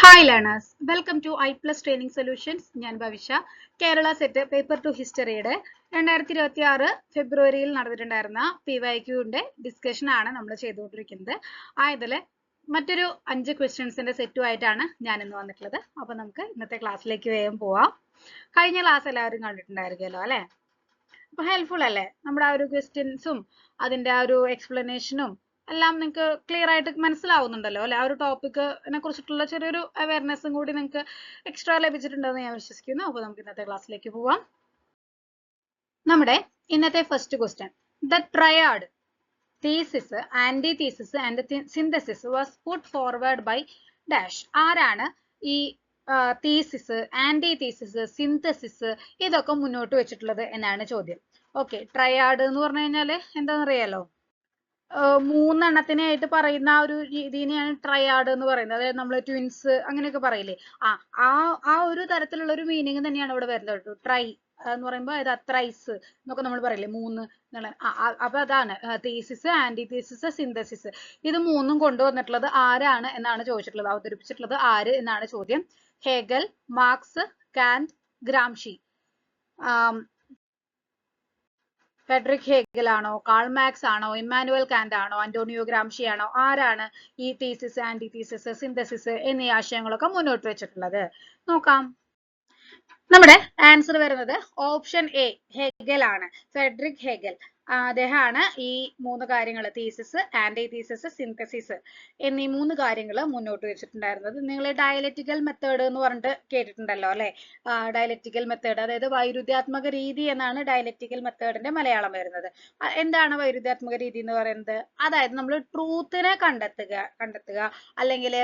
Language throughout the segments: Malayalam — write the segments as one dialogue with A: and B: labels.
A: Hi learners, welcome to I Plus Training Solutions. ഞാൻ ഭവിഷ. കേരള സെറ്റ് പേപ്പർ ടു ഹിസ്റ്ററിയുടെ 2026 ഫെബ്രുവരിയിൽ നടന്നിട്ടുണ്ടായിരുന്ന PYQന്റെ ഡിസ്കഷൻ ആണ് നമ്മൾ ചെയ്തുകൊണ്ടിരിക്കുന്നത്. ആയതിൽ മറ്റൊരു 5 ക്വസ്റ്റ്യൻസിന്റെ സെറ്റുമായിട്ടാണ് ഞാൻ ഇന്ന് വന്നിട്ടുള്ളത്. അപ്പോൾ നമുക്ക് ഇന്നത്തെ ക്ലാസ്സിലേക്ക് വേഗം പോവാം. കഴിഞ്ഞ ക്ലാസ് എല്ലാവരും കണ്ടിട്ടുണ്ടായിരിക്കുമല്ലോ അല്ലേ? അപ്പോൾ ഹെൽപ്ഫുൾ അല്ലേ? നമ്മുടെ ആ ഒരു ക്വസ്റ്റ്യൻസും അതിന്റെ ആ ഒരു എക്സ്പ്ലനേഷനും എല്ലാം നിങ്ങൾക്ക് ക്ലിയർ ആയിട്ട് മനസ്സിലാവുന്നുണ്ടല്ലോ അല്ലെ? ആ ഒരു ടോപ്പിക്കിനെ കുറിച്ചിട്ടുള്ള ചെറിയൊരു അവയർനെസ്സും കൂടി നിങ്ങൾക്ക് എക്സ്ട്രാ ലഭിച്ചിട്ടുണ്ടെന്ന് ഞാൻ വിശ്വസിക്കുന്നു. അപ്പോൾ നമുക്ക് ഇന്നത്തെ ക്ലാസ്സിലേക്ക് പോവാം. നമ്മുടെ ഇന്നത്തെ first question, the triad thesis, anti thesis and synthesis was put forward by dash. ആരാണ് ഈ തീസിസ്, ആന്റി തീസിസ്, സിന്തസിസ് ഇതൊക്കെ മുന്നോട്ട് വെച്ചിട്ടുള്ളത് എന്നാണ് ചോദ്യം. ഓക്കെ, ട്രയാഡ് എന്ന് പറഞ്ഞു കഴിഞ്ഞാല് എന്താണെന്നറിയാലോ? മൂന്നെണ്ണത്തിനെ ആയിട്ട് പറയുന്ന ആ ഒരു രീതിനെയാണ് ട്രയാഡ് എന്ന് പറയുന്നത്. അതായത് നമ്മൾ ട്വിൻസ് അങ്ങനെയൊക്കെ പറയില്ലേ, ആ ഒരു തരത്തിലുള്ള ഒരു മീനിങ് തന്നെയാണ് ഇവിടെ വരുന്നത് കേട്ടോ. ട്രൈ എന്ന് പറയുമ്പോൾ അത് ത്രൈസ് എന്നൊക്കെ നമ്മൾ പറയില്ലേ, മൂന്ന് എന്നുള്ള. അപ്പൊ അതാണ് തീസിസ്, ആന്റി തീസിസ്, സിന്തസിസ്. ഇത് മൂന്നും കൊണ്ടുവന്നിട്ടുള്ളത് ആരാണ് എന്നാണ് ചോദിച്ചിട്ടുള്ളത്, അവതരിപ്പിച്ചിട്ടുള്ളത് ആര് എന്നാണ് ചോദ്യം. Hegel, marks, Kant, Gramsci. Federico Hegel ആണോ, കാൾ മാർക്സ് ആണോ, ഇമ്മാനുവൽ കാന്റ് ആണോ, അന്റോണിയോ ഗ്രാംഷി ആണോ, ആരാണ് ഈ തീസിസ്, ആന്റി തീസിസ്, സിന്തസിസ് എന്നീ ആശയങ്ങളൊക്കെ മുന്നോട്ട് വെച്ചിട്ടുള്ളത്? നോക്കാം. നമ്മുടെ ആൻസർ വരുന്നത് ഓപ്ഷൻ എ, ഹെഗൽ ആണ്. ഫെഡറിക് ഹെഗൽ അദ്ദേഹമാണ് ഈ മൂന്ന് കാര്യങ്ങൾ, തീസിസ്, ആന്റി തീസിസ്, സിന്തസിസ് എന്നീ മൂന്ന് കാര്യങ്ങൾ മുന്നോട്ട് വെച്ചിട്ടുണ്ടായിരുന്നത്. നിങ്ങൾ ഡയലക്റ്റിക്കൽ മെത്തേഡ് എന്ന് പറഞ്ഞിട്ട് കേട്ടിട്ടുണ്ടല്ലോ അല്ലെ? ഡയലക്റ്റിക്കൽ മെത്തേഡ്, അതായത് വൈരുദ്ധ്യാത്മക രീതി എന്നാണ് ഡയലക്റ്റിക്കൽ മെത്തേഡിന്റെ മലയാളം വരുന്നത്. എന്താണ് വൈരുദ്ധ്യാത്മക രീതി എന്ന് പറയുന്നത്? അതായത് നമ്മൾ ട്രൂത്തിനെ കണ്ടെത്തുക അല്ലെങ്കിൽ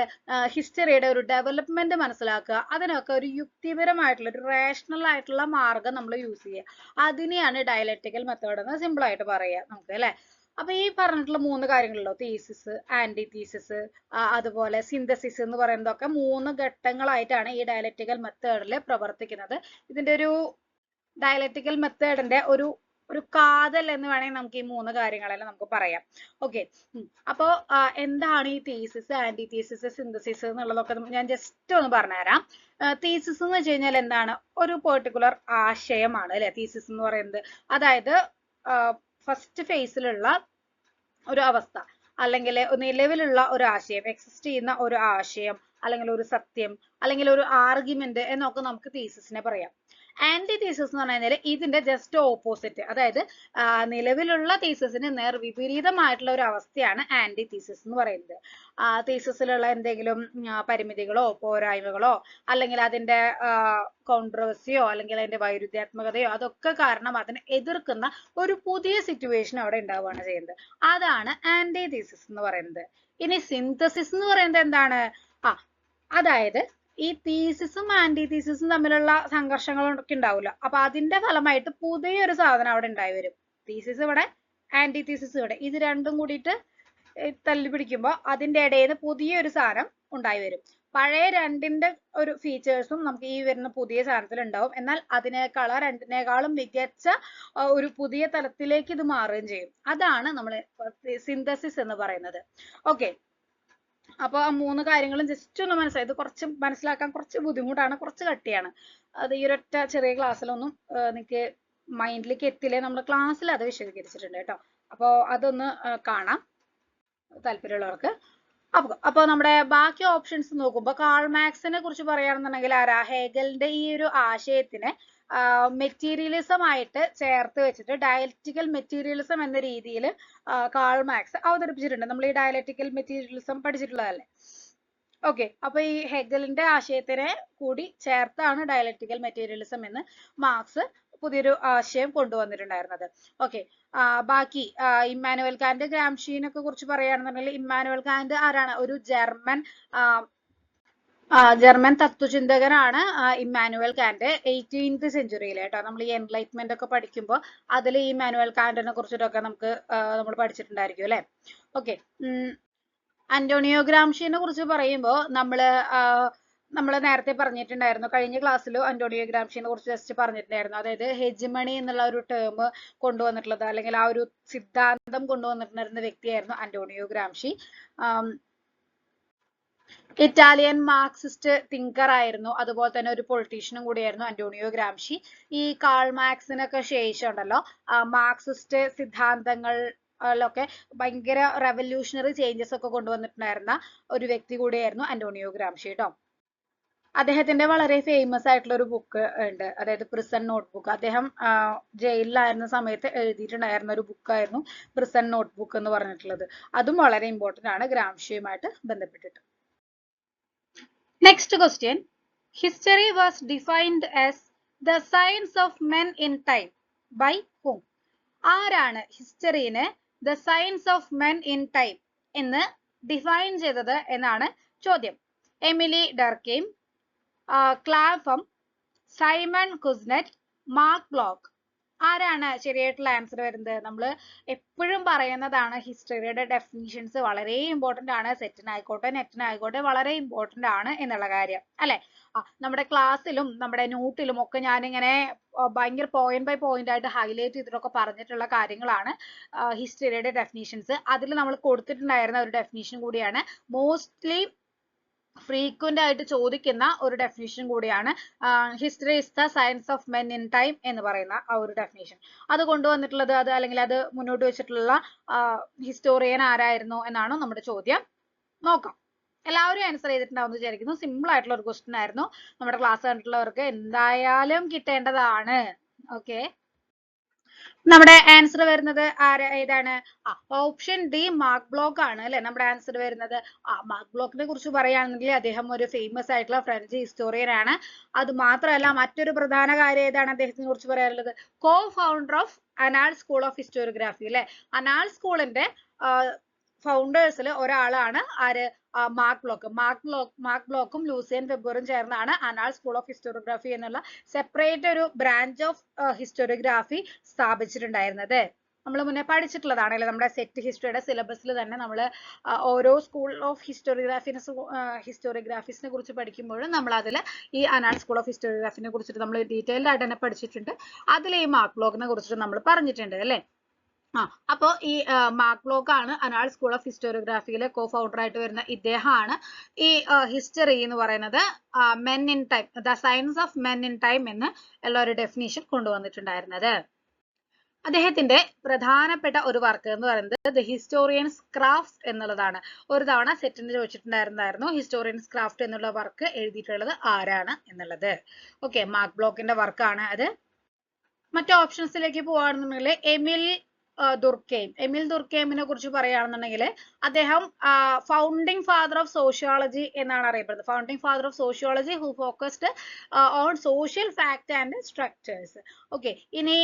A: ഹിസ്റ്ററിയുടെ ഒരു ഡെവലപ്മെന്റ് മനസ്സിലാക്കുക, അതിനൊക്കെ ഒരു യുക്തിപരമായിട്ടുള്ള ഒരു റേഷണൽ ആയിട്ടുള്ള മാർഗം നമ്മൾ യൂസ് ചെയ്യുക. അതിനെയാണ് ഡയലക്റ്റിക്കൽ മെത്തേഡ് എന്ന് സിമ്പിൾ ആയിട്ട് പറയാം നമുക്ക് അല്ലെ? അപ്പൊ ഈ പറഞ്ഞിട്ടുള്ള മൂന്ന് കാര്യങ്ങളല്ലോ, തീസിസ്, ആന്റി തീസിസ്, അതുപോലെ സിന്തസിസ് എന്ന് പറയുന്നതൊക്കെ മൂന്ന് ഘട്ടങ്ങളായിട്ടാണ് ഈ ഡയലക്റ്റിക്കൽ മെത്തേഡിൽ പ്രവർത്തിക്കുന്നത്. ഇതിന്റെ ഒരു ഡയലക്റ്റിക്കൽ മെത്തേഡിന്റെ ഒരു കാതൽ എന്ന് വേണമെങ്കിൽ നമുക്ക് ഈ മൂന്ന് കാര്യങ്ങളെല്ലാം നമുക്ക് പറയാം. ഓക്കെ, അപ്പോ എന്താണ് ഈ തീസിസ്, ആന്റി തീസിസ്, സിന്തസിസ് എന്നുള്ളതൊക്കെ ഞാൻ ജസ്റ്റ് ഒന്ന് പറഞ്ഞുതരാം. തീസിസ് എന്ന് വെച്ച് കഴിഞ്ഞാൽ എന്താണ്? ഒരു പെർട്ടിക്കുലർ ആശയമാണ് അല്ലെ തീസിസ് എന്ന് പറയുന്നത്. അതായത് ഫസ്റ്റ് ഫേസിലുള്ള ഒരു അവസ്ഥ അല്ലെങ്കിൽ നിലവിലുള്ള ഒരു ആശയം, എക്സിസ്റ്റ് ചെയ്യുന്ന ഒരു ആശയം അല്ലെങ്കിൽ ഒരു സത്യം അല്ലെങ്കിൽ ഒരു ആർഗ്യുമെന്റ് എന്നൊക്കെ നമുക്ക് തീസിസിനെ പറയാം. ആന്റി തീസിസ് എന്ന് പറഞ്ഞു കഴിഞ്ഞാൽ ഇതിന്റെ ജസ്റ്റ് ഓപ്പോസിറ്റ്, അതായത് നിലവിലുള്ള തീസിസിന് നേർ വിപരീതമായിട്ടുള്ള ഒരു അവസ്ഥയാണ് ആന്റി തീസിസ് എന്ന് പറയുന്നത്. തീസിസിലുള്ള എന്തെങ്കിലും പരിമിതികളോ പോരായ്മകളോ അല്ലെങ്കിൽ അതിന്റെ കോൺട്രവേഴ്സിയോ അല്ലെങ്കിൽ അതിന്റെ വൈരുദ്ധ്യാത്മകതയോ അതൊക്കെ കാരണം അതിനെ എതിർക്കുന്ന ഒരു പുതിയ സിറ്റുവേഷൻ അവിടെ ഉണ്ടാവുകയാണ് ചെയ്യുന്നത്. അതാണ് ആന്റി തീസിസ് എന്ന് പറയുന്നത്. ഇനി സിന്തസിസ് എന്ന് പറയുന്നത് എന്താണ്? അതായത് ഈ തീസിസും ആന്റി തീസിസും തമ്മിലുള്ള സംഘർഷങ്ങളൊക്കെ ഉണ്ടാവില്ല, അപ്പൊ അതിന്റെ ഫലമായിട്ട് പുതിയൊരു സാധനം അവിടെ ഉണ്ടായി വരും. തീസിസ് ഇവിടെ, ആന്റി തീസിസ് ഇവിടെ, ഇത് രണ്ടും കൂടിയിട്ട് തല്ലി പിടിക്കുമ്പോൾ അതിന്റെ ഇടയിൽ നിന്ന് പുതിയൊരു സാധനം ഉണ്ടായി വരും. പഴയ രണ്ടിന്റെ ഒരു ഫീച്ചേഴ്സും നമുക്ക് ഈ വരുന്ന പുതിയ സാധനത്തിൽ ഉണ്ടാവും, എന്നാൽ രണ്ടിനേക്കാളും മികച്ച ഒരു പുതിയ തലത്തിലേക്ക് ഇത് മാറുകയും ചെയ്യും. അതാണ് നമ്മൾ സിന്തസിസ് എന്ന് പറയുന്നത്. ഓക്കെ, അപ്പൊ ആ മൂന്ന് കാര്യങ്ങളും ജസ്റ്റ് ഒന്ന് മനസ്സിലായി. ഇത് കുറച്ച് മനസ്സിലാക്കാൻ കുറച്ച് ബുദ്ധിമുട്ടാണ്, കുറച്ച് കട്ടിയാണ്. അത് ഈ ഒരൊറ്റ ചെറിയ ക്ലാസ്സിലൊന്നും നിങ്ങൾക്ക് മൈൻഡിലേക്ക് എത്തില്ലേ, നമ്മൾ ക്ലാസ്സിൽ അത് വിശദീകരിച്ചിട്ടുണ്ട് കേട്ടോ. അപ്പോ അതൊന്ന് കാണാം താല്പര്യമുള്ളവർക്ക്. അപ്പൊ നമ്മുടെ ബാക്കി ഓപ്ഷൻസ് നോക്കുമ്പോൾ കാൾ മാർക്സിനെ കുറിച്ച് പറയുകയാണെന്നുണ്ടെങ്കിൽ ആരാ? ഹെഗലിന്റെ ഈ ഒരു ആശയത്തിനെ മെറ്റീരിയലിസം ആയിട്ട് ചേർത്ത് വെച്ചിട്ട് ഡയലക്റ്റിക്കൽ മെറ്റീരിയലിസം എന്ന രീതിയിൽ കാൾ മാർക്സ് അവതരിപ്പിച്ചിട്ടുണ്ട്. നമ്മൾ ഈ ഡയലക്റ്റിക്കൽ മെറ്റീരിയലിസം പഠിച്ചിട്ടുള്ളതല്ലേ? ഓക്കെ, അപ്പൊ ഈ ഹെഗലിന്റെ ആശയത്തിനെ കൂടി ചേർത്താണ് ഡയലക്റ്റിക്കൽ മെറ്റീരിയലിസം എന്ന് മാർക്സ് പുതിയൊരു ആശയം കൊണ്ടുവന്നിട്ടുണ്ടായിരുന്നത്. ഓക്കെ, ബാക്കി ഇമ്മാനുവൽ കാന്റ്, ഗ്രാംഷിനെ കുറിച്ച് പറയുകയാണെന്നുണ്ടെങ്കിൽ ഇമ്മാനുവൽ കാന്റ് ആരാണ്? ഒരു ജർമ്മൻ തത്വചിന്തകനാണ് ഇമ്മാനുവൽ കാന്റ്. 18th സെഞ്ചുറിയിൽ കേട്ടോ. നമ്മൾ ഈ എൻലൈറ്റ്മെന്റ് ഒക്കെ പഠിക്കുമ്പോൾ അതിൽ ഈ ഇമ്മാനുവൽ കാന്റിനെ കുറിച്ചിട്ടൊക്കെ നമ്മൾ പഠിച്ചിട്ടുണ്ടായിരിക്കും അല്ലെ? ഓക്കെ, അന്റോണിയോ ഗ്രാംഷിനെ കുറിച്ച് പറയുമ്പോൾ നമ്മൾ നേരത്തെ പറഞ്ഞിട്ടുണ്ടായിരുന്നു, കഴിഞ്ഞ ക്ലാസ്സിൽ അന്റോണിയോ ഗ്രാംഷിനെ കുറിച്ച് ജസ്റ്റ് പറഞ്ഞിട്ടുണ്ടായിരുന്നു. അതായത് ഹെജിമണി എന്നുള്ള ഒരു ടേം കൊണ്ടുവന്നിട്ടുള്ളത് അല്ലെങ്കിൽ ആ ഒരു സിദ്ധാന്തം കൊണ്ടുവന്നിട്ടുണ്ടായിരുന്ന വ്യക്തിയായിരുന്നു Antonio Gramsci. Italian Marxist thinker ആയിരുന്നു, അതുപോലെ തന്നെ ഒരു പൊളിറ്റീഷ്യനും കൂടിയായിരുന്നു അന്റോണിയോ ഗ്രാംഷി. ഈ കാൾ മാർക്സിനൊക്കെ ശേഷം ഉണ്ടല്ലോ മാർക്സിസ്റ്റ് സിദ്ധാന്തങ്ങളിലൊക്കെ ഭയങ്കര റെവല്യൂഷണറി ചേഞ്ചസ് ഒക്കെ കൊണ്ടുവന്നിട്ടുണ്ടായിരുന്ന ഒരു വ്യക്തി കൂടിയായിരുന്നു അന്റോണിയോ ഗ്രാംഷി കേട്ടോ. അദ്ദേഹത്തിന്റെ വളരെ ഫേമസ് ആയിട്ടുള്ള ഒരു ബുക്ക് ഉണ്ട്, അതായത് പ്രിസൺ നോട്ട്ബുക്ക്. അദ്ദേഹം ജയിലിലായിരുന്ന സമയത്ത് എഴുതിയിട്ടുണ്ടായിരുന്ന ഒരു ബുക്കായിരുന്നു പ്രിസൺ നോട്ട്ബുക്ക് എന്ന് പറഞ്ഞിട്ടുള്ളത്. അതും വളരെ ഇമ്പോർട്ടന്റ് ആണ് ഗ്രാംഷിയുമായിട്ട് ബന്ധപ്പെട്ടിട്ട്. Next question. History was defined as the science of men in time by whom? ആരാണ് ഹിസ്റ്ററിനെ the science of men in time എന്ന് ഡിഫൈൻ ചെയ്തത് എന്നാണ് ചോദ്യം. Emile Durkheim, Clapham, Simon Kuznets, Marc Bloch. ആരാണ് ശരിയായിട്ടുള്ള ആൻസർ വരുന്നത്? നമ്മൾ എപ്പോഴും പറയുന്നതാണ് ഹിസ്റ്ററിയുടെ ഡെഫിനിഷൻസ് വളരെ ഇമ്പോർട്ടന്റ് ആണ്. സെറ്റിനായിക്കോട്ടെ നെറ്റിനായിക്കോട്ടെ വളരെ ഇമ്പോർട്ടന്റ് ആണ് എന്നുള്ള കാര്യം അല്ലെ. നമ്മുടെ ക്ലാസ്സിലും നമ്മുടെ നോട്ടിലും ഒക്കെ ഞാനിങ്ങനെ ഭയങ്കര പോയിന്റ് ബൈ പോയിന്റ് ആയിട്ട് ഹൈലൈറ്റ് ചെയ്തിട്ടൊക്കെ പറഞ്ഞിട്ടുള്ള കാര്യങ്ങളാണ് ഹിസ്റ്ററിയുടെ ഡെഫിനിഷൻസ്. അതിൽ നമ്മൾ കൊടുത്തിട്ടുണ്ടായിരുന്ന ഒരു ഡെഫിനിഷൻ കൂടിയാണ്, മോസ്റ്റ്ലി ഫ്രീക്വന്റ് ആയിട്ട് ചോദിക്കുന്ന ഒരു ഡെഫിനിഷൻ കൂടിയാണ് history is the science of men in time എന്ന് പറയുന്ന ആ ഒരു ഡെഫിനിഷൻ. അത് കൊണ്ടുവന്നിട്ടുള്ളത് അല്ലെങ്കിൽ അത് മുന്നോട്ട് വെച്ചിട്ടുള്ള ഹിസ്റ്റോറിയൻ ആരായിരുന്നു എന്നാണ് നമ്മുടെ ചോദ്യം. നോക്കാം. എല്ലാവരും ആൻസർ ചെയ്തിട്ടുണ്ടാവും വിചാരിക്കുന്നു. സിമ്പിൾ ആയിട്ടുള്ള ഒരു ക്വസ്റ്റ്യൻ ആയിരുന്നു. നമ്മുടെ ക്ലാസ് കണ്ടിട്ടുള്ളവർക്ക് എന്തായാലും കിട്ടേണ്ടതാണ്. ഓക്കെ, നമ്മുടെ ആൻസർ വരുന്നത് ഏതാണ്? ഓപ്ഷൻ ഡി മാർക്ക് ബ്ലോക്ക് ആണ് അല്ലെ നമ്മുടെ ആൻസർ വരുന്നത്. മാർക്ക് ബ്ലോക്കിനെ കുറിച്ച് പറയുകയാണെങ്കിൽ അദ്ദേഹം ഒരു ഫേമസ് ആയിട്ടുള്ള ഫ്രഞ്ച് ഹിസ്റ്റോറിയൻ ആണ്. അത് മാത്രമല്ല മറ്റൊരു പ്രധാന കാര്യം ഏതാണ് അദ്ദേഹത്തിനെ കുറിച്ച് പറയാനുള്ളത്? Co founder of Annales school of historiography അല്ലെ. അനാൾ സ്കൂളിന്റെ ഫൗണ്ടേഴ്സിൽ ഒരാളാണ് ആര്? Marc Bloch. മാർക്ക് ബ്ലോക്കും ലൂസിയൻ ഫെബറും ചേർന്നാണ് അനാൾ സ്കൂൾ ഓഫ് ഹിസ്റ്റോറിയോഗ്രാഫി എന്നുള്ള സെപ്പറേറ്റ് ഒരു ബ്രാഞ്ച് ഓഫ് ഹിസ്റ്റോറിയോഗ്രാഫി സ്ഥാപിച്ചിട്ടുണ്ടായിരുന്നത്. നമ്മൾ മുന്നേ പഠിച്ചിട്ടുള്ളതാണ് അല്ലെ. നമ്മുടെ സെറ്റ് ഹിസ്റ്ററിയുടെ സിലബസിൽ തന്നെ നമ്മൾ ഓരോ സ്കൂൾ ഓഫ് ഹിസ്റ്റോറിയോഗ്രാഫിസിനെ കുറിച്ച് പഠിക്കുമ്പോഴും നമ്മൾ അതിൽ ഈ അനാൾ സ്കൂൾ ഓഫ് ഹിസ്റ്റോറിയോഗ്രാഫിനെ കുറിച്ചിട്ട് നമ്മൾ ഡീറ്റെയിൽഡ് ആയിട്ട് തന്നെ പഠിച്ചിട്ടുണ്ട്. അതിൽ ഈ മാർക്ക് ബ്ലോക്കിനെ കുറിച്ചിട്ട് നമ്മൾ പറഞ്ഞിട്ടുണ്ട് അല്ലെ. അപ്പോ ഈ മാർക്ക് ബ്ലോക്ക് ആണ് anarch school of ഹിസ്റ്റോറിയോഗ്രാഫിയിലെ co founder ആയിട്ട് വരുന്ന ഇദ്ദേഹമാണ് ഈ ഹിസ്റ്ററി എന്ന് പറയുന്നത് men in time, the science of men in time എന്ന് ഉള്ള ഒരു ഡെഫിനിഷൻ കൊണ്ടുവന്നിട്ടുണ്ടായിരുന്നത്. അദ്ദേഹത്തിന്റെ പ്രധാനപ്പെട്ട ഒരു വർക്ക് എന്ന് പറയുന്നത് ദ ഹിസ്റ്റോറിയൻസ് ക്രാഫ്റ്റ് എന്നുള്ളതാണ്. ഒരു തവണ സെറ്റിന് ചോദിച്ചിട്ടുണ്ടായിരുന്നു ഹിസ്റ്റോറിയൻസ് ക്രാഫ്റ്റ് എന്നുള്ള വർക്ക് എഴുതിയിട്ടുള്ളത് ആരാണ് എന്നുള്ളത്. ഓക്കെ, മാർക്ക് ബ്ലോക്കിന്റെ വർക്കാണ് അത്. മറ്റു ഓപ്ഷൻസിലേക്ക് പോവാണെന്നുണ്ടെങ്കിൽ എമിൽ ദുർക്കെയിമിനെ കുറിച്ച് പറയുകയാണെന്നുണ്ടെങ്കിൽ അദ്ദേഹം ഫൗണ്ടിങ് ഫാദർ ഓഫ് സോഷ്യോളജി എന്നാണ് അറിയപ്പെടുന്നത്. Founding father of sociology who focused on social fact and structures. Okay, ഇനി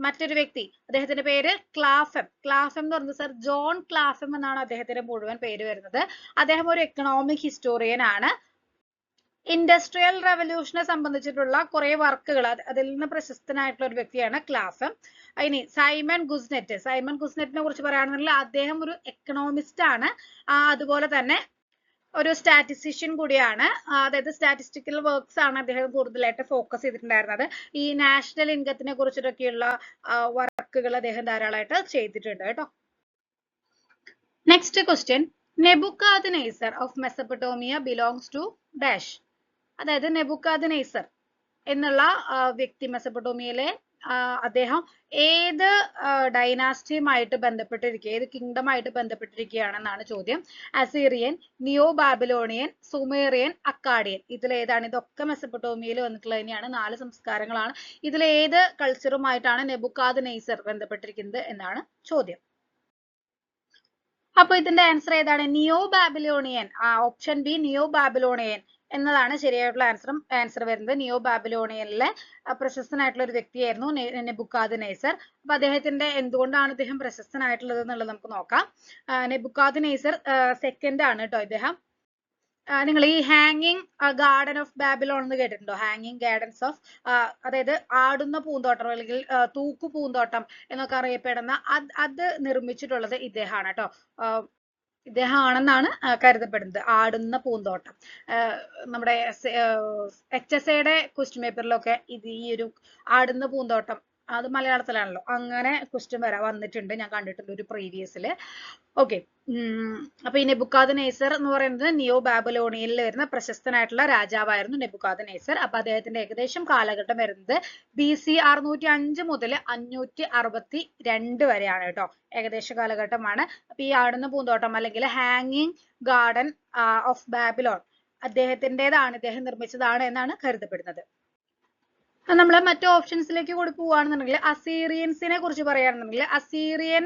A: മറ്റൊരു വ്യക്തി, അദ്ദേഹത്തിന്റെ പേര് ക്ലാഫം എന്ന് പറയുന്നത് സർ ജോൺ ക്ലാഫം എന്നാണ് അദ്ദേഹത്തിന്റെ മുഴുവൻ പേര് വരുന്നത്. അദ്ദേഹം ഒരു എക്കണോമിക് ഹിസ്റ്റോറിയൻ ആണ്. ഇൻഡസ്ട്രിയൽ റെവല്യൂഷനെ സംബന്ധിച്ചിട്ടുള്ള കുറെ വർക്കുകൾ അതിൽ നിന്ന് പ്രശസ്തനായിട്ടുള്ള ഒരു വ്യക്തിയാണ് ക്ലാഫം. ഇനി സൈമൺ ഗുസ്നെറ്റിനെ കുറിച്ച് പറയുകയാണെന്നുണ്ടെങ്കിൽ അദ്ദേഹം ഒരു എക്കണോമിസ്റ്റ് ആണ്, അതുപോലെ തന്നെ ഒരു സ്റ്റാറ്റിസ്റ്റീഷ്യൻ കൂടിയാണ്. അതായത് സ്റ്റാറ്റിസ്റ്റിക്കൽ വർക്ക്സ് ആണ് അദ്ദേഹം കൂടുതലായിട്ട് ഫോക്കസ് ചെയ്തിട്ടുണ്ടായിരുന്നത്. ഈ നാഷണൽ ഇൻകത്തിനെ കുറിച്ചിട്ടൊക്കെയുള്ള വർക്കുകൾ അദ്ദേഹം ധാരാളമായിട്ട് ചെയ്തിട്ടുണ്ട് കേട്ടോ. Next question, Nebuchadnezzar of Mesopotamia belongs to dash. അതായത് നെബുക്കദ്നേസർ എന്നുള്ള വ്യക്തി മെസപ്പൊട്ടേമിയയിലെ അദ്ദേഹം ഏത് ഡൈനാസ്റ്റിയുമായിട്ട് ബന്ധപ്പെട്ടിരിക്കുക, ഏത് കിങ്ഡം ആയിട്ട് ബന്ധപ്പെട്ടിരിക്കുകയാണെന്നാണ് ചോദ്യം. അസീറിയൻ, നിയോ ബാബിലോണിയൻ, സുമേറിയൻ, അക്കാഡിയൻ. ഇതിലേതാണ്? ഇതൊക്കെ മെസപ്പൊട്ടേമിയയിൽ വന്നിട്ടുള്ളത് തന്നെയാണ്. 4 സംസ്കാരങ്ങളാണ്. ഇതിലേത് കൾച്ചറുമായിട്ടാണ് നെബുക്കദ്നേസർ ബന്ധപ്പെട്ടിരിക്കുന്നത് എന്നാണ് ചോദ്യം. അപ്പൊ ഇതിന്റെ ആൻസർ ഏതാണ്? നിയോ ബാബിലോണിയൻ. ഓപ്ഷൻ ബി നിയോ ബാബിലോണിയൻ എന്നതാണ് ശരിയായിട്ടുള്ള ആൻസർ വരുന്നത്. നിയോ ബാബിലോണിയനിലെ പ്രശസ്തനായിട്ടുള്ള ഒരു വ്യക്തിയായിരുന്നു നെബുക്കദ്നേസർ. അപ്പൊ അദ്ദേഹത്തിന്റെ എന്തുകൊണ്ടാണ് ഇദ്ദേഹം പ്രശസ്തനായിട്ടുള്ളത് എന്നുള്ളത് നമുക്ക് നോക്കാം. നെബുക്കദ്നേസർ സെക്കൻഡ് ആണ് കേട്ടോ ഇദ്ദേഹം. നിങ്ങൾ ഈ ഹാങ്ങിങ് ഗാർഡൻ ഓഫ് ബാബിലോൺ എന്ന് കേട്ടിട്ടുണ്ടോ? ഹാങ്ങിങ് ഗാർഡൻസ് ഓഫ്, അതായത് ആടുന്ന പൂന്തോട്ടം അല്ലെങ്കിൽ തൂക്കു പൂന്തോട്ടം എന്നൊക്കെ അറിയപ്പെടുന്ന അത് നിർമ്മിച്ചിട്ടുള്ളത് ഇദ്ദേഹമാണ് കേട്ടോ. ഇദ്ദേഹമാണെന്നാണ് കരുതപ്പെടുന്നത്. ആടുന്ന പൂന്തോട്ടം നമ്മുടെ HSAയുടെ ക്വസ്റ്റ്യൻ പേപ്പറിലൊക്കെ ഈ ഒരു ആടുന്ന പൂന്തോട്ടം അത് മലയാളത്തിലാണല്ലോ. അങ്ങനെ ക്വസ്റ്റ്യൻ വന്നിട്ടുണ്ട്, ഞാൻ കണ്ടിട്ടുണ്ട് ഒരു പ്രീവിയസിൽ. ഓക്കെ. അപ്പൊ ഈ നെബുക്കാദ്നേസർ എന്ന് പറയുന്നത് നിയോ ബാബിലോണിയയിൽ വരുന്ന പ്രശസ്തനായിട്ടുള്ള രാജാവായിരുന്നു നെബുക്കാദ്നേസർ. അപ്പൊ അദ്ദേഹത്തിന്റെ ഏകദേശം കാലഘട്ടം വരുന്നത് BC 605 മുതൽ 562 വരെയാണ് കേട്ടോ. ഏകദേശ കാലഘട്ടമാണ്. അപ്പൊ ഈ ആടുന്ന പൂന്തോട്ടം അല്ലെങ്കിൽ ഹാങ്ങിങ് ഗാർഡൻ ഓഫ് ബാബിലോൺ അദ്ദേഹത്തിൻ്റെതാണ്, ഇദ്ദേഹം നിർമ്മിച്ചതാണ് എന്നാണ് കരുതപ്പെടുന്നത്. നമ്മൾ മറ്റു ഓപ്ഷൻസിലേക്ക് കൂടി പോവുകയാണെന്നുണ്ടെങ്കിൽ അസീറിയൻസിനെ കുറിച്ച് പറയുകയാണെന്നുണ്ടെങ്കിൽ അസീറിയൻ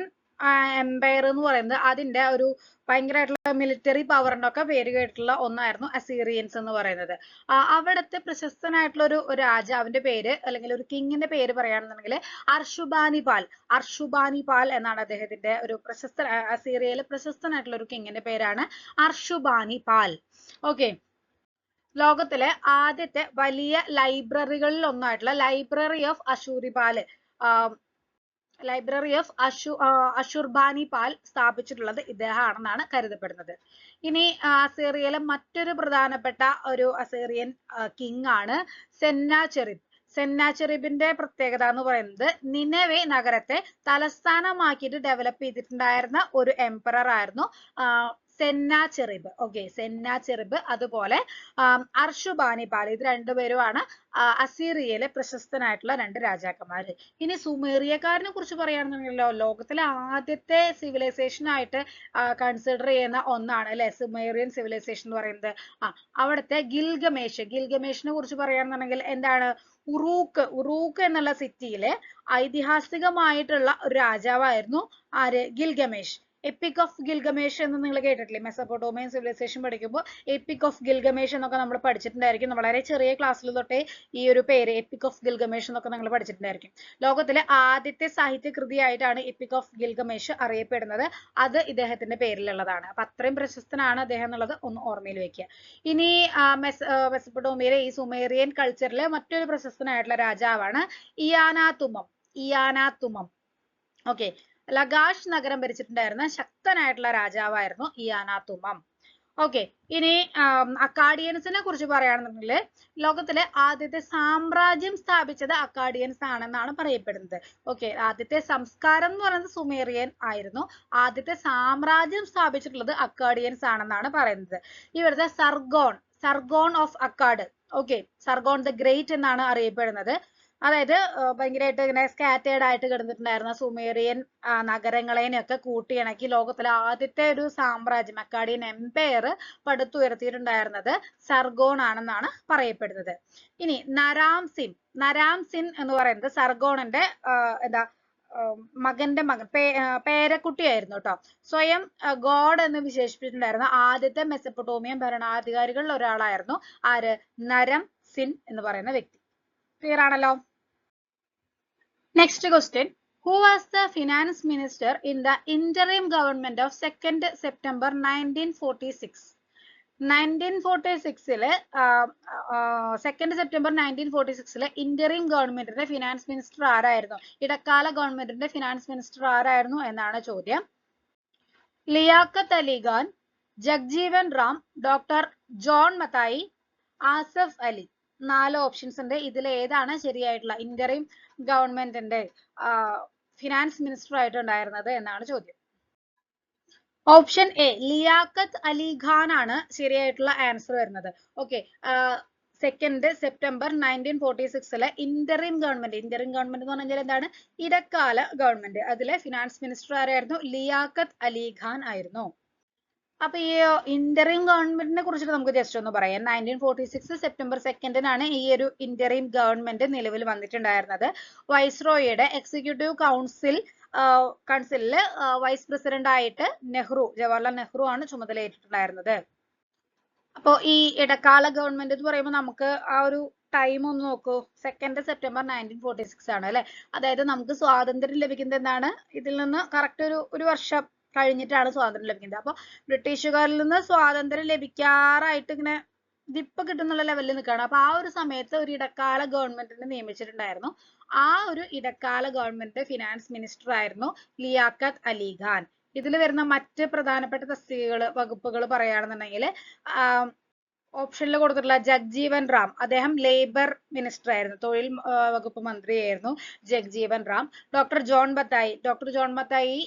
A: എംപയർ എന്ന് പറയുന്നത് അതിന്റെ ഒരു ഭയങ്കരമായിട്ടുള്ള മിലിറ്ററി പവറിന്റെ ഒക്കെ പേര് കേട്ടിട്ടുള്ള ഒന്നായിരുന്നു അസീറിയൻസ് എന്ന് പറയുന്നത്. അവിടുത്തെ പ്രശസ്തനായിട്ടുള്ള ഒരു രാജാവിന്റെ പേര് അല്ലെങ്കിൽ ഒരു കിങ്ങിന്റെ പേര് പറയുകയാണെന്നുണ്ടെങ്കിൽ അർഷുബാനിപാൽ എന്നാണ് അദ്ദേഹത്തിന്റെ ഒരു അസീറിയയിലെ പ്രശസ്തനായിട്ടുള്ള ഒരു കിങ്ങിന്റെ പേരാണ് അർഷുബാനിപാൽ. ഓക്കെ. ലോകത്തിലെ ആദ്യത്തെ വലിയ ലൈബ്രറികളിൽ ഒന്നായിട്ടുള്ള ലൈബ്രറി ഓഫ് അഷുർബാനിപാൽ സ്ഥാപിച്ചിട്ടുള്ളത് ഇദ്ദേഹമാണെന്നാണ് കരുതപ്പെടുന്നത്. ഇനി അസീറിയയിലെ മറ്റൊരു പ്രധാനപ്പെട്ട ഒരു അസീറിയൻ കിങ് ആണ് സെന്നാചെറിബ്. സെന്നാചെറിബിന്റെ പ്രത്യേകത എന്ന് പറയുന്നത് നിനവെ നഗരത്തെ തലസ്ഥാനമാക്കിയിട്ട് ഡെവലപ്പ് ചെയ്തിട്ടുണ്ടായിരുന്ന ഒരു എംപറർ ആയിരുന്നു സെന്നാചെറിബ്. ഓക്കെ, സെന്നാചെറിബ് അതുപോലെ അർഷുബാനിപാൽ, ഇത് രണ്ടുപേരുമാണ് അസീറിയയിലെ പ്രശസ്തനായിട്ടുള്ള രണ്ട് രാജാക്കന്മാര്. ഇനി സുമേറിയക്കാരനെ കുറിച്ച് പറയുകയാണെന്നുണ്ടെങ്കിലോ ലോകത്തിലെ ആദ്യത്തെ സിവിലൈസേഷൻ ആയിട്ട് കൺസിഡർ ചെയ്യുന്ന ഒന്നാണ് അല്ലെ സുമേറിയൻ സിവിലൈസേഷൻ എന്ന് പറയുന്നത്. അവിടുത്തെ ഗിൽഗമേഷിനെ കുറിച്ച് പറയുകയാണെന്നുണ്ടെങ്കിൽ എന്താണ്, ഉറൂക്ക് എന്നുള്ള സിറ്റിയിലെ ഐതിഹാസികമായിട്ടുള്ള ഒരു രാജാവായിരുന്നു ആര്, ഗിൽഗമേഷ്. എപ്പിക് ഓഫ് ഗിൽഗമേഷ് എന്ന് നിങ്ങൾ കേട്ടിട്ടില്ലേ? മെസോപ്പൊട്ടേമിയൻ സിവിലൈസേഷൻ പഠിക്കുമ്പോൾ എപ്പിക് ഓഫ് ഗിൽഗമേഷ് എന്നൊക്കെ നമ്മൾ പഠിച്ചിട്ടുണ്ടായിരിക്കും. വളരെ ചെറിയ ക്ലാസ്സിൽ തൊട്ടേ ഈ ഒരു പേര് എപ്പിക് ഓഫ് ഗിൽഗമേഷ് എന്നൊക്കെ നിങ്ങൾ പഠിച്ചിട്ടുണ്ടായിരിക്കും. ലോകത്തിലെ ആദ്യത്തെ സാഹിത്യ കൃതിയായിട്ടാണ് എപ്പിക് ഓഫ് ഗിൽഗമേഷ് അറിയപ്പെടുന്നത്. അത് ഇദ്ദേഹത്തിന്റെ പേരിലുള്ളതാണ്. അപ്പൊ അത്രയും പ്രശസ്തനാണ് അദ്ദേഹം എന്നുള്ളത് ഒന്ന് ഓർമ്മയിൽ വെക്കുക. ഇനി മെസോപ്പൊട്ടേമിയയിലെ ഈ സുമേറിയൻ കൾച്ചറിലെ മറ്റൊരു പ്രശസ്തനായിട്ടുള്ള രാജാവാണ് ഇയാനാതുമം. ഓക്കെ, ലഗാഷ് നഗരം ഭരിച്ചിട്ടുണ്ടായിരുന്ന ശക്തനായിട്ടുള്ള രാജാവായിരുന്നു ഇയാനാതുമം. ഓക്കെ, ഇനി അക്കാഡിയൻസിനെ കുറിച്ച് പറയുകയാണെന്നുണ്ടെങ്കിൽ ലോകത്തിലെ ആദ്യത്തെ സാമ്രാജ്യം സ്ഥാപിച്ചത് അക്കാഡിയൻസ് ആണെന്നാണ് പറയപ്പെടുന്നത്. ഓക്കെ, ആദ്യത്തെ സംസ്കാരം എന്ന് പറയുന്നത് സുമേറിയൻ ആയിരുന്നു. ആദ്യത്തെ സാമ്രാജ്യം സ്ഥാപിച്ചിട്ടുള്ളത് അക്കാഡിയൻസ് ആണെന്നാണ് പറയുന്നത്. ഇവിടുത്തെ Sargon of Akkad, okay, Sargon the great എന്നാണ് അറിയപ്പെടുന്നത്. അതായത് ഭയങ്കരമായിട്ട് ഇങ്ങനെ സ്കാറ്റേർഡ് ആയിട്ട് കിടന്നിട്ടുണ്ടായിരുന്ന സുമേറിയൻ നഗരങ്ങളെയൊക്കെ കൂട്ടിയിണക്കി ലോകത്തിലെ ആദ്യത്തെ ഒരു സാമ്രാജ്യം അക്കാഡിയൻ എംപയർ പടുത്തുയർത്തിയിട്ടുണ്ടായിരുന്നത് സർഗോൺ ആണെന്നാണ് പറയപ്പെടുന്നത്. ഇനി നരാംസിൻ എന്ന് പറയുന്നത് സർഗോണിന്റെ മകന്റെ പേരക്കുട്ടിയായിരുന്നു കേട്ടോ. സ്വയം ഗോഡ് എന്ന് വിശേഷിപ്പിച്ചിട്ടുണ്ടായിരുന്ന ആദ്യത്തെ മെസപ്പൊട്ടേമിയൻ ഭരണാധികാരികളിൽ ഒരാളായിരുന്നു ആര്, നരംസിൻ എന്ന് പറയുന്ന വ്യക്തി. ക്ലിയർ ആണല്ലോ? Next question, who was the finance minister in the interim government of 2nd September 1946? 1946-ല് 2nd September 1946-ലെ ഇന്ററിം ഗവൺമെന്റിന്റെ ഫിനാൻസ് മിനിസ്റ്റർ ആരായിരുന്നു? ഇടക്കാല ഗവൺമെന്റിന്റെ ഫിനാൻസ് മിനിസ്റ്റർ ആരായിരുന്നു എന്നാണ് ചോദ്യം. Liaquat Ali Khan, Jagjivan Ram, doctor John Mathai, Asaf Ali. 4 options ഉണ്ട്. ഇതിൽ ഏതാണ് ശരിയായിട്ടുള്ള ഇന്ററിം ഗവൺമെന്റിന്റെ ഫിനാൻസ് മിനിസ്റ്റർ ആയിട്ട് ഉണ്ടായിരുന്നത് എന്നാണ് ചോദ്യം. ഓപ്ഷൻ എ ലിയാഖത്ത് അലി ഖാൻ ആണ് ശരിയായിട്ടുള്ള ആൻസർ വരുന്നത്. ഓക്കെ, 2nd September 1946-ലെ ഇന്ററിം ഗവൺമെന്റ് എന്ന് പറഞ്ഞാൽ എന്താണ്, ഇടക്കാല ഗവൺമെന്റ്, അതിലെ ഫിനാൻസ് മിനിസ്റ്റർ ആരായിരുന്നു? ലിയാഖത്ത് അലി ഖാൻ ആയിരുന്നു. അപ്പൊ ഈ ഇന്ററിം ഗവൺമെന്റിനെ കുറിച്ചിട്ട് നമുക്ക് ജസ്റ്റ് ഒന്ന് പറയാം. 1946 സെപ്റ്റംബർ 2-നാണ് ഈ ഒരു ഇന്ററിം ഗവൺമെന്റ് നിലവിൽ വന്നിട്ടുണ്ടായിരുന്നത്. വൈസ്രോയിയുടെ എക്സിക്യൂട്ടീവ് കൗൺസിലില് വൈസ് പ്രസിഡന്റ് ആയിട്ട് ജവഹർലാൽ നെഹ്റു ആണ് ചുമതലയേറ്റിട്ടുണ്ടായിരുന്നത്. അപ്പോ ഈ ഇടക്കാല ഗവൺമെന്റ് എന്ന് പറയുമ്പോൾ നമുക്ക് ആ ഒരു ടൈം ഒന്ന് നോക്കൂ. 2nd September 1946 ആണ് അല്ലെ. അതായത് നമുക്ക് സ്വാതന്ത്ര്യം ലഭിക്കുന്നത് എന്താണ്, ഇതിൽ നിന്ന് കറക്റ്റ് ഒരു വർഷം കഴിഞ്ഞിട്ടാണ് സ്വാതന്ത്ര്യം ലഭിക്കുന്നത്. അപ്പൊ ബ്രിട്ടീഷുകാരിൽ നിന്ന് സ്വാതന്ത്ര്യം ലഭിക്കാറായിട്ട് ഇങ്ങനെ ദിപ്പ് കിട്ടുന്നുള്ള ലെവലിൽ നിൽക്കുകയാണ്. അപ്പൊ ആ ഒരു സമയത്ത് ഒരു ഇടക്കാല ഗവൺമെന്റിനെ നിയമിച്ചിട്ടുണ്ടായിരുന്നു. ആ ഒരു ഇടക്കാല ഗവൺമെന്റ് ഫിനാൻസ് മിനിസ്റ്റർ ആയിരുന്നു ലിയാഖത്ത് അലി ഖാൻ. ഇതിൽ വരുന്ന മറ്റ് പ്രധാനപ്പെട്ട തസ്തികകൾ വകുപ്പുകൾ പറയുകയാണെന്നുണ്ടെങ്കിൽ ഓപ്ഷനിൽ കൊടുത്തിട്ടുള്ള ജഗ്ജീവൻ റാം, അദ്ദേഹം ലേബർ മിനിസ്റ്റർ ആയിരുന്നു, തൊഴിൽ വകുപ്പ് മന്ത്രിയായിരുന്നു ജഗ്ജീവൻ റാം. ഡോക്ടർ ജോൺ മത്തായി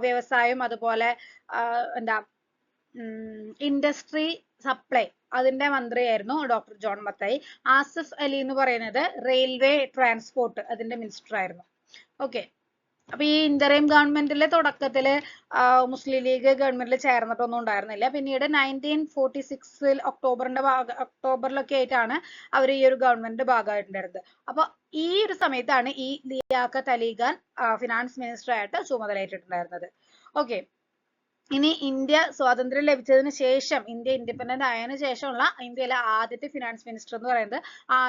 A: വ്യവസായം അതുപോലെ എന്താ ഇൻഡസ്ട്രി സപ്ലൈ അതിന്റെ മന്ത്രിയായിരുന്നു ഡോക്ടർ ജോൺ മത്തായി. ആസിഫ് അലി എന്ന് പറയുന്നത് റെയിൽവേ ട്രാൻസ്പോർട്ട് അതിന്റെ മിനിസ്റ്റർ ആയിരുന്നു. ഓക്കെ, അപ്പൊ ഈ ഇന്ററിം ഗവൺമെന്റിലെ തുടക്കത്തില് മുസ്ലിം ലീഗ് ഗവൺമെന്റിൽ ചേർന്നിട്ടൊന്നും ഉണ്ടായിരുന്നില്ല. പിന്നീട് 1946 ഒക്ടോബറിലൊക്കെ ആയിട്ടാണ് അവർ ഈ ഒരു ഗവൺമെന്റിന്റെ ഭാഗമായിട്ടുണ്ടായിരുന്നത്. അപ്പൊ ഈ ഒരു സമയത്താണ് ഈ ലിയാഖത്ത് അലി ഖാൻ ഫിനാൻസ് മിനിസ്റ്റർ ആയിട്ട് ചുമതലയേറ്റിട്ടുണ്ടായിരുന്നത്. ഓക്കെ, ഇനി ഇന്ത്യ സ്വാതന്ത്ര്യം ലഭിച്ചതിന് ശേഷം, ഇന്ത്യ ഇൻഡിപെൻഡന്റ് ആയതിനു ശേഷമുള്ള ഇന്ത്യയിലെ ആദ്യത്തെ ഫിനാൻസ് മിനിസ്റ്റർ എന്ന് പറയുന്നത്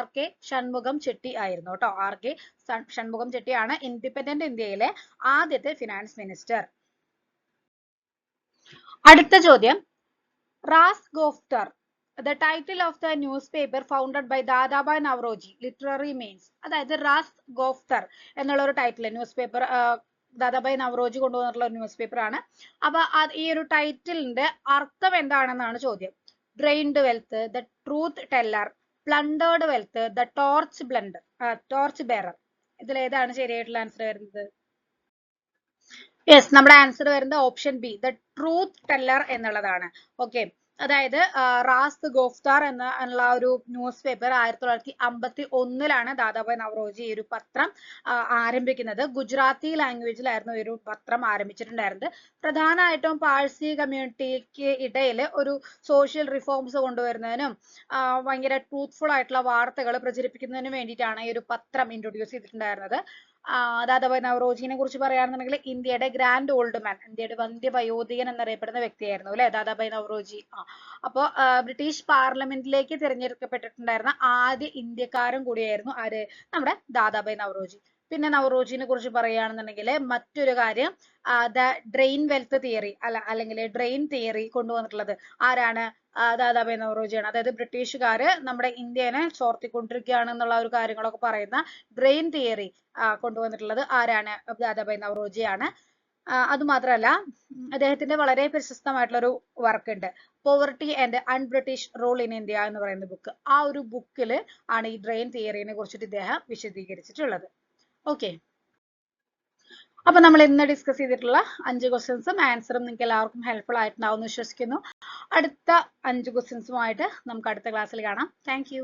A: R.K. ഷൺമുഖം ചെട്ടി ആയിരുന്നു കേട്ടോ. R.K. ഷൺമുഖം ചെട്ടിയാണ് ഇൻഡിപെൻഡന്റ് ഇന്ത്യയിലെ ആദ്യത്തെ ഫിനാൻസ് മിനിസ്റ്റർ. അടുത്ത ചോദ്യം, Rast Goftar, the title of the newspaper founded by Dadabhai Naoroji, literary means. അതായത് റാസ് ഗോഫ്തർ എന്നുള്ള ഒരു title newspaper Dadabhai Naoroji കൊണ്ടുവന്നിട്ടുള്ള ഒരു ന്യൂസ് പേപ്പർ ആണ്. അപ്പൊ ഈ ഒരു ടൈറ്റിലിന്റെ അർത്ഥം എന്താണെന്നാണ് ചോദ്യം. Drained wealth, the truth teller, plundered wealth, the torch bearer. ഇതിൽ ഏതാണ് ശരിയായിട്ടുള്ള ആൻസർ വരുന്നത്? യെസ്, നമ്മുടെ ആൻസർ വരുന്നത് option B, the truth teller എന്നുള്ളതാണ്. ഓക്കെ, അതായത് റാസ് ഗോഫ്താർ എന്നുള്ള ഒരു ന്യൂസ് പേപ്പർ 1951 ദാദാഭായ് നവറോജി ഈ ഒരു പത്രം ആരംഭിക്കുന്നത്. ഗുജറാത്തി ലാംഗ്വേജിലായിരുന്നു ഈ ഒരു പത്രം ആരംഭിച്ചിട്ടുണ്ടായിരുന്നത്. പ്രധാനമായിട്ടും പാഴ്സി കമ്മ്യൂണിറ്റിക്ക് ഇടയിൽ ഒരു സോഷ്യൽ റിഫോംസ് കൊണ്ടുവരുന്നതിനും ഭയങ്കര ട്രൂത്ത്ഫുൾ ആയിട്ടുള്ള വാർത്തകൾ പ്രചരിപ്പിക്കുന്നതിനും വേണ്ടിയിട്ടാണ് ഈ ഒരു പത്രം ഇൻട്രൊഡ്യൂസ് ചെയ്തിട്ടുണ്ടായിരുന്നത്. ദാദാഭായ് നവറോജിനെ കുറിച്ച് പറയുകയാണെന്നുണ്ടെങ്കിൽ ഇന്ത്യയുടെ ഗ്രാൻഡ് ഓൾഡ് മാൻ, ഇന്ത്യയുടെ വന്ധ്യ വയോധികൻ എന്നറിയപ്പെടുന്ന വ്യക്തിയായിരുന്നു അല്ലെ ദാദാഭായ് നവറോജി. അപ്പോ ബ്രിട്ടീഷ് പാർലമെന്റിലേക്ക് തിരഞ്ഞെടുക്കപ്പെട്ടിട്ടുണ്ടായിരുന്ന ആദ്യ ഇന്ത്യക്കാരൻ കൂടിയായിരുന്നു ആര്? നമ്മുടെ ദാദാഭായ് നവറോജി. പിന്നെ നവറോജിനെ കുറിച്ച് പറയുകയാണെന്നുണ്ടെങ്കിൽ മറ്റൊരു കാര്യം, ദ ഡ്രെയിൻ വെൽത്ത് തിയറി അല്ലെങ്കിൽ ഡ്രെയിൻ തിയറി കൊണ്ടുവന്നിട്ടുള്ളത് ആരാണ്? ദാദാഭായ് നവറോജിയാണ്. അതായത് ബ്രിട്ടീഷുകാര് നമ്മുടെ ഇന്ത്യനെ ചോർത്തിക്കൊണ്ടിരിക്കുകയാണ് എന്നുള്ള ഒരു കാര്യങ്ങളൊക്കെ പറയുന്ന ഡ്രെയിൻ തിയറി കൊണ്ടുവന്നിട്ടുള്ളത് ആരാണ്? ദാദാഭായ് നവറോജിയാണ്. അതുമാത്രമല്ല, അദ്ദേഹത്തിന്റെ വളരെ പ്രശസ്തമായിട്ടുള്ള ഒരു വർക്ക് ഉണ്ട്, poverty and un-British rule in India എന്ന് പറയുന്ന ബുക്ക്. ആ ഒരു ബുക്കിൽ ആണ് ഈ ഡ്രെയിൻ തിയറിനെ കുറിച്ചിട്ട് ഇദ്ദേഹം വിശദീകരിച്ചിട്ടുള്ളത്. ഓക്കെ, അപ്പൊ നമ്മൾ ഇന്ന് ഡിസ്കസ് ചെയ്തിട്ടുള്ള 5 ക്വസ്റ്റ്യൻസും ആൻസറും നിങ്ങൾക്ക് എല്ലാവർക്കും ഹെൽപ്ഫുൾ ആയിട്ടുണ്ടാവും എന്ന് വിശ്വസിക്കുന്നു. അടുത്ത 5 ക്വസ്റ്റ്യൻസുമായിട്ട് നമുക്ക് അടുത്ത ക്ലാസ്സിൽ കാണാം. Thank you.